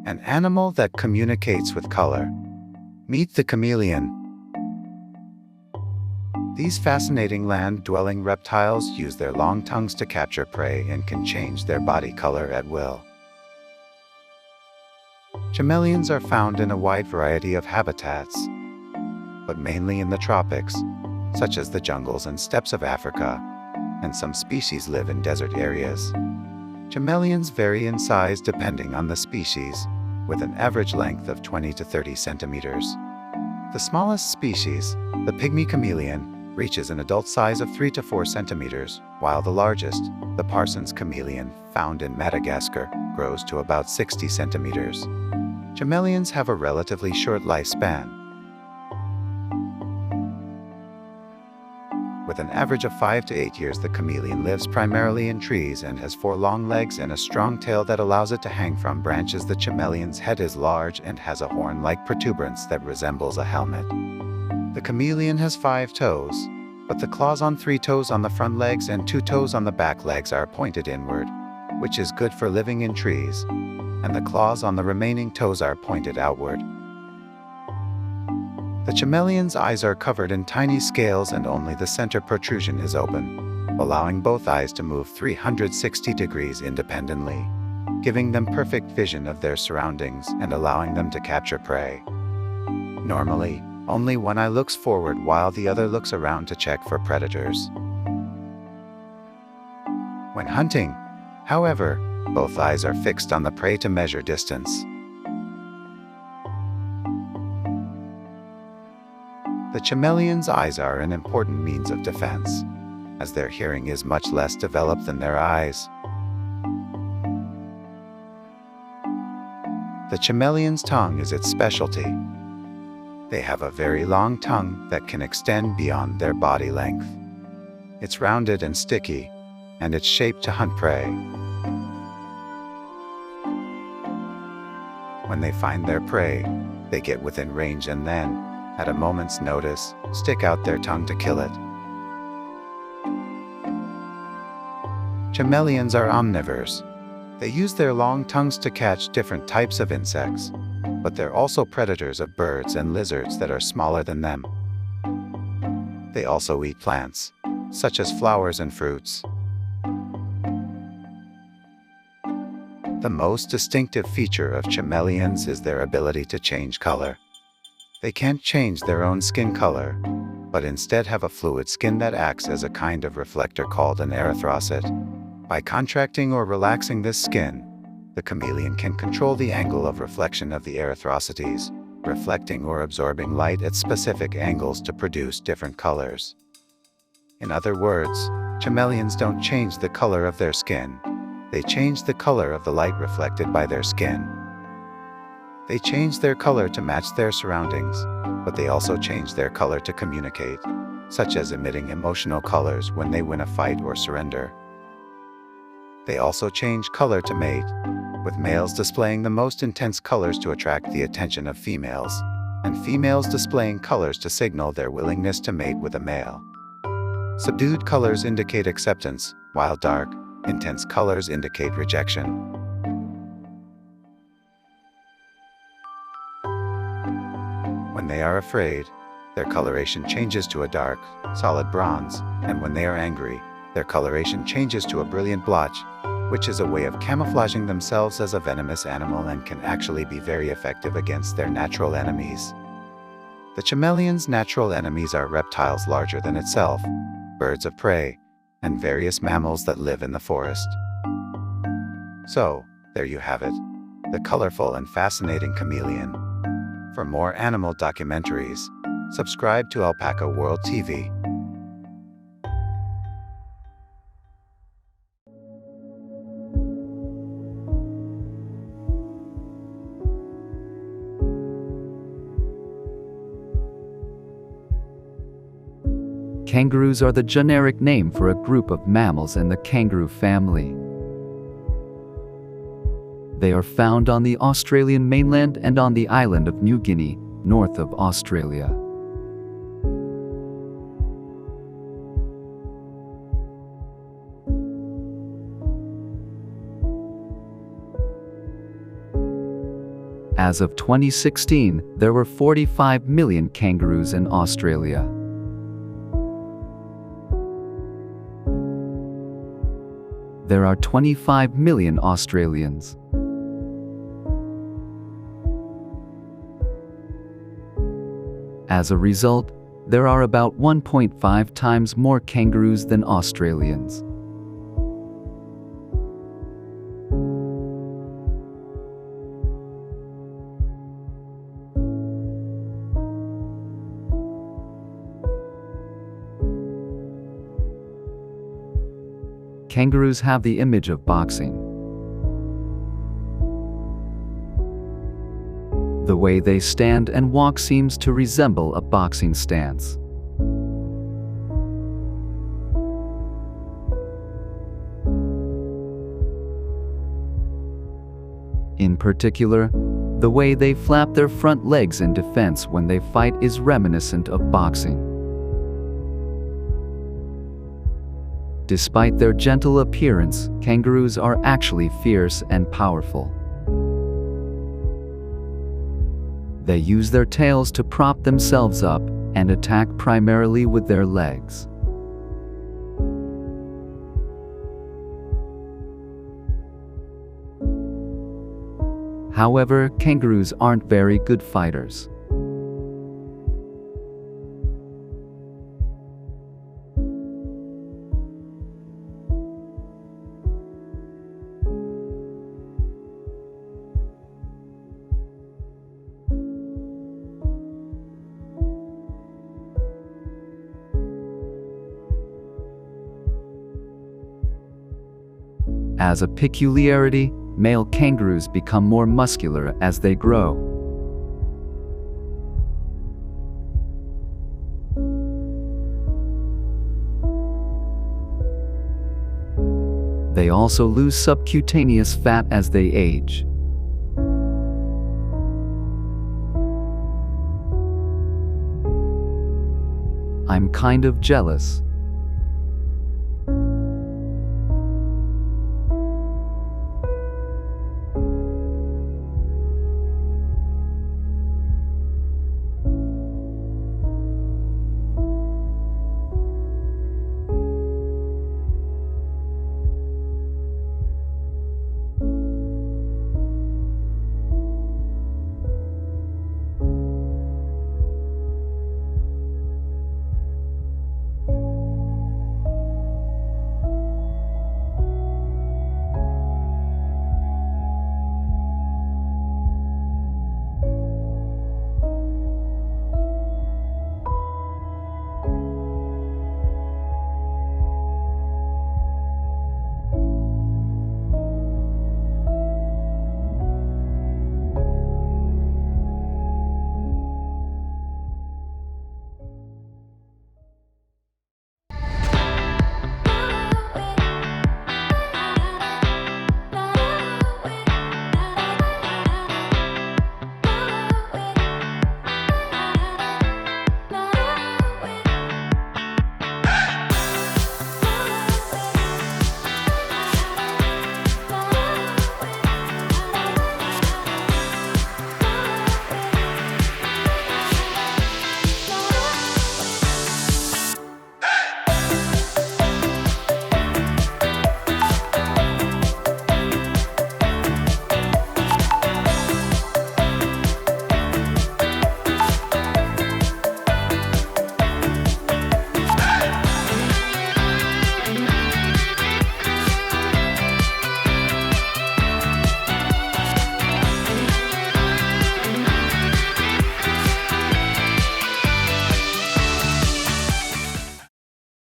An animal that communicates with color. Meet the chameleon. These fascinating land-dwelling reptiles use their long tongues to capture prey and can change their body color at will. Chameleons are found in a wide variety of habitats, but mainly in the tropics, such as the jungles and steppes of Africa, and some species live in desert areas. Chameleons vary in size depending on the species, with an average length of 20 to 30 centimeters. The smallest species, the pygmy chameleon, reaches an adult size of 3 to 4 centimeters, while the largest, the Parsons chameleon, found in Madagascar, grows to about 60 centimeters. Chameleons have a relatively short lifespan, with an average of 5 to 8 years. The chameleon lives primarily in trees and has 4 long legs and a strong tail that allows it to hang from branches. The chameleon's head is large and has a horn-like protuberance that resembles a helmet. The chameleon has 5 toes, but the claws on 3 toes on the front legs and 2 toes on the back legs are pointed inward, which is good for living in trees, and the claws on the remaining toes are pointed outward. The chameleon's eyes are covered in tiny scales and only the center protrusion is open, allowing both eyes to move 360 degrees independently, giving them perfect vision of their surroundings and allowing them to capture prey. Normally, only one eye looks forward while the other looks around to check for predators. When hunting, however, both eyes are fixed on the prey to measure distance. The chameleon's eyes are an important means of defense, as their hearing is much less developed than their eyes. The chameleon's tongue is its specialty. They have a very long tongue that can extend beyond their body length. It's rounded and sticky, and it's shaped to hunt prey. When they find their prey, they get within range and then, at a moment's notice, stick out their tongue to kill it. Chameleons are omnivores. They use their long tongues to catch different types of insects, but they're also predators of birds and lizards that are smaller than them. They also eat plants, such as flowers and fruits. The most distinctive feature of chameleons is their ability to change color. They can't change their own skin color, but instead have a fluid skin that acts as a kind of reflector called an erythrocyte. By contracting or relaxing this skin, the chameleon can control the angle of reflection of the erythrocytes, reflecting or absorbing light at specific angles to produce different colors. In other words, chameleons don't change the color of their skin. They change the color of the light reflected by their skin. They change their color to match their surroundings, but they also change their color to communicate, such as emitting emotional colors when they win a fight or surrender. They also change color to mate, with males displaying the most intense colors to attract the attention of females, and females displaying colors to signal their willingness to mate with a male. Subdued colors indicate acceptance, while dark, intense colors indicate rejection. When they are afraid, their coloration changes to a dark, solid bronze, and when they are angry, their coloration changes to a brilliant blotch, which is a way of camouflaging themselves as a venomous animal and can actually be very effective against their natural enemies. The chameleon's natural enemies are reptiles larger than itself, birds of prey, and various mammals that live in the forest. So, there you have it, the colorful and fascinating chameleon. For more animal documentaries, subscribe to Alpacaworld TV. Kangaroos are the generic name for a group of mammals in the kangaroo family. They are found on the Australian mainland and on the island of New Guinea, north of Australia. As of 2016, there were 45 million kangaroos in Australia. There are 25 million Australians. As a result, there are about 1.5 times more kangaroos than Australians. Kangaroos have the image of boxing. The way they stand and walk seems to resemble a boxing stance. In particular, the way they flap their front legs in defense when they fight is reminiscent of boxing. Despite their gentle appearance, kangaroos are actually fierce and powerful. They use their tails to prop themselves up and attack primarily with their legs. However, kangaroos aren't very good fighters. As a peculiarity, male kangaroos become more muscular as they grow. They also lose subcutaneous fat as they age. I'm kind of jealous.